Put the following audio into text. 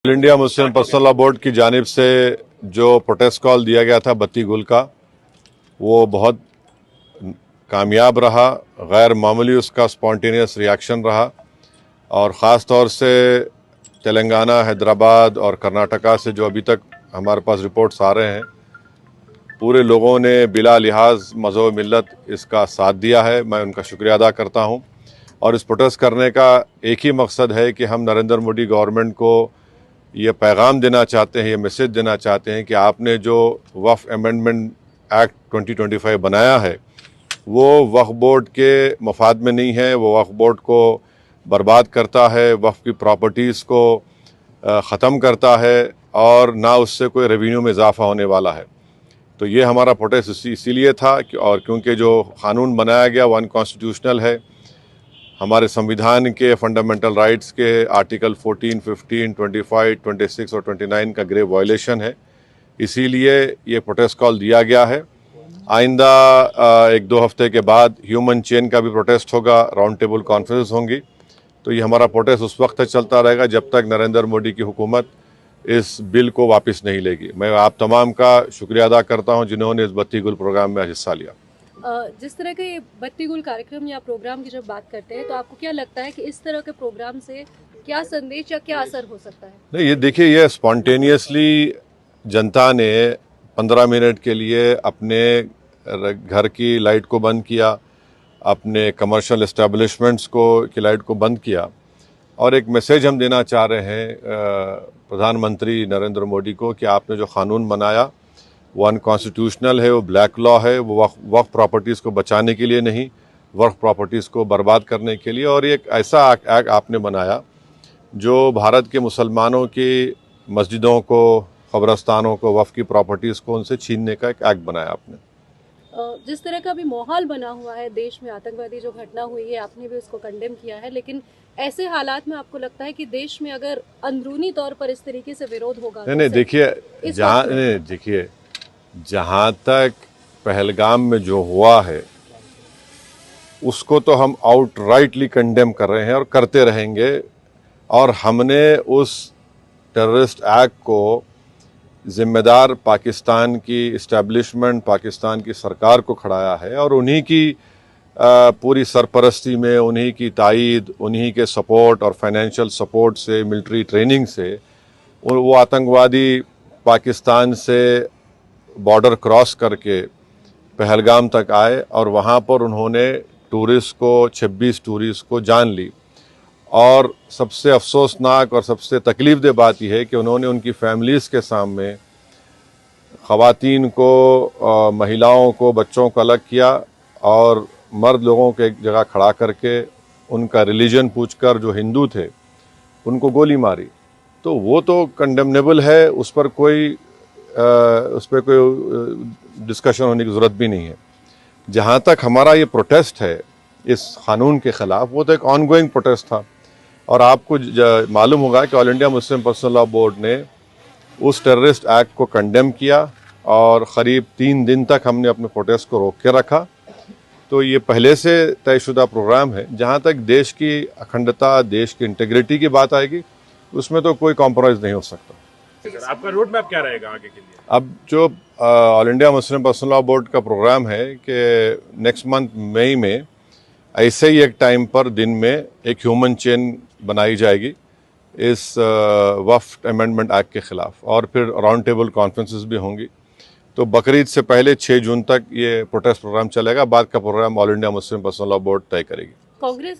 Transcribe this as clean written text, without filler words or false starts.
All India Muslim personal law board की जानिब से जो प्रोटेस्ट कॉल दिया गया था बत्ती गुल का, वो बहुत कामयाब रहा। गैर मामूली उसका स्पॉन्टेनियस रिएक्शन रहा और ख़ास तौर से तेलंगाना, हैदराबाद और कर्नाटका से जो अभी तक हमारे पास रिपोर्ट्स आ रहे हैं, पूरे लोगों ने बिला लिहाज मज़हब मिल्लत इसका साथ दिया है। मैं उनका शुक्रिया अदा करता हूँ। और इस प्रोटेस्ट करने का एक ही मकसद है कि हम नरेंद्र मोदी गवर्नमेंट को ये पैगाम देना चाहते हैं, ये मैसेज देना चाहते हैं कि आपने जो वक्फ अमेंडमेंट एक्ट 2025 बनाया है वो वक्फ बोर्ड के मफाद में नहीं है। वो वक्फ बोर्ड को बर्बाद करता है, वक्फ की प्रॉपर्टीज़ को ख़त्म करता है और ना उससे कोई रेवेन्यू में इजाफा होने वाला है। तो ये हमारा प्रोटेस्ट इसीलिए था और क्योंकि जो कानून बनाया गया वो अनकॉन्स्टिट्यूशनल है, हमारे संविधान के फंडामेंटल राइट्स के आर्टिकल 14, 15, 25, 26 और 29 का ग्रेव वायलेशन है। इसीलिए ये प्रोटेस्ट कॉल दिया गया है। आइंदा 1-2 हफ्ते के बाद ह्यूमन चेन का भी प्रोटेस्ट होगा, राउंड टेबल कॉन्फ्रेंस होंगी। तो ये हमारा प्रोटेस्ट उस वक्त तक चलता रहेगा जब तक नरेंद्र मोदी की हुकूमत इस बिल को वापस नहीं लेगी। मैं आप तमाम का शुक्रिया अदा करता हूँ जिन्होंने इस बत्ती गुल प्रोग्राम में हिस्सा लिया। जिस तरह के बत्ती गुल कार्यक्रम या प्रोग्राम की जब बात करते हैं तो आपको क्या लगता है कि इस तरह के प्रोग्राम से क्या संदेश या क्या असर हो सकता है? नहीं, ये देखिए, ये स्पॉन्टेनियसली जनता ने 15 मिनट के लिए अपने घर की लाइट को बंद किया, अपने कमर्शियल एस्टेब्लिशमेंट्स की लाइट को बंद किया और एक मैसेज हम देना चाह रहे हैं प्रधानमंत्री नरेंद्र मोदी को कि आपने जो कानून बनाया वो अनकॉन्स्टिट्यूशनल है, वो ब्लैक लॉ है, वो वक्फ प्रॉपर्टीज़ को बचाने के लिए नहीं, वक्फ प्रॉपर्टीज़ को बर्बाद करने के लिए। और एक ऐसा एक्ट आपने बनाया जो भारत के मुसलमानों की मस्जिदों को, कब्रस्तानों को, वक्फ की प्रॉपर्टीज़ को उनसे छीनने का एक एक्ट बनाया आपने। जिस तरह का भी माहौल बना हुआ है देश में, आतंकवादी जो घटना हुई है, आपने भी उसको कंडेम किया है, लेकिन ऐसे हालात में आपको लगता है कि देश में अगर अंदरूनी तौर पर इस तरीके से विरोध होगा? नहीं, देखिए, जहाँ तक पहलगाम में जो हुआ है उसको तो हम आउटराइटली कंडेम कर रहे हैं और करते रहेंगे। और हमने उस टेररिस्ट एक्ट को जिम्मेदार पाकिस्तान की इस्टेब्लिशमेंट, पाकिस्तान की सरकार को खड़ाया है और उन्हीं की पूरी सरपरस्ती में, उन्हीं की तायद, उन्हीं के सपोर्ट और फाइनेंशियल सपोर्ट से, मिलिट्री ट्रेनिंग से वो आतंकवादी पाकिस्तान से बॉर्डर क्रॉस करके पहलगाम तक आए और वहाँ पर उन्होंने 26 टूरिस्ट को जान ली। और सबसे अफसोसनाक और सबसे तकलीफ़देह बात यह है कि उन्होंने उनकी फैमिलीज़ के सामने ख़वातीन को, महिलाओं को, बच्चों को अलग किया और मर्द लोगों को एक जगह खड़ा करके उनका रिलीजन पूछकर, जो हिंदू थे, उनको गोली मारी। तो वो तो कंडेमनेबल है, उस पर कोई डिस्कशन होने की ज़रूरत भी नहीं है। जहाँ तक हमारा ये प्रोटेस्ट है इस कानून के ख़िलाफ़, वो तो एक ऑनगोइंग प्रोटेस्ट था। और आपको मालूम होगा कि all India Muslim personal law board ने उस टेररिस्ट एक्ट को कंडेम किया और क़रीब 3 दिन तक हमने अपने प्रोटेस्ट को रोक के रखा। तो ये पहले से तयशुदा प्रोग्राम है। जहाँ तक देश की अखंडता, देश की इंटीग्रिटी की बात आएगी, उसमें तो कोई कॉम्प्रोमाइज़ नहीं हो सकता। आपका रोड मैप क्या रहेगा आगे के लिए? अब जो all India Muslim personal law board का प्रोग्राम है कि नेक्स्ट मंथ मई में ऐसे ही एक टाइम पर दिन में एक ह्यूमन चेन बनाई जाएगी इस वक्फ अमेंडमेंट एक्ट के ख़िलाफ़ और फिर राउंड टेबल कॉन्फ्रेंसेस भी होंगी। तो बकरीद से पहले 6 जून तक ये प्रोटेस्ट प्रोग्राम चलेगा। बाद का program all India Muslim personal law board तय करेगी। कांग्रेस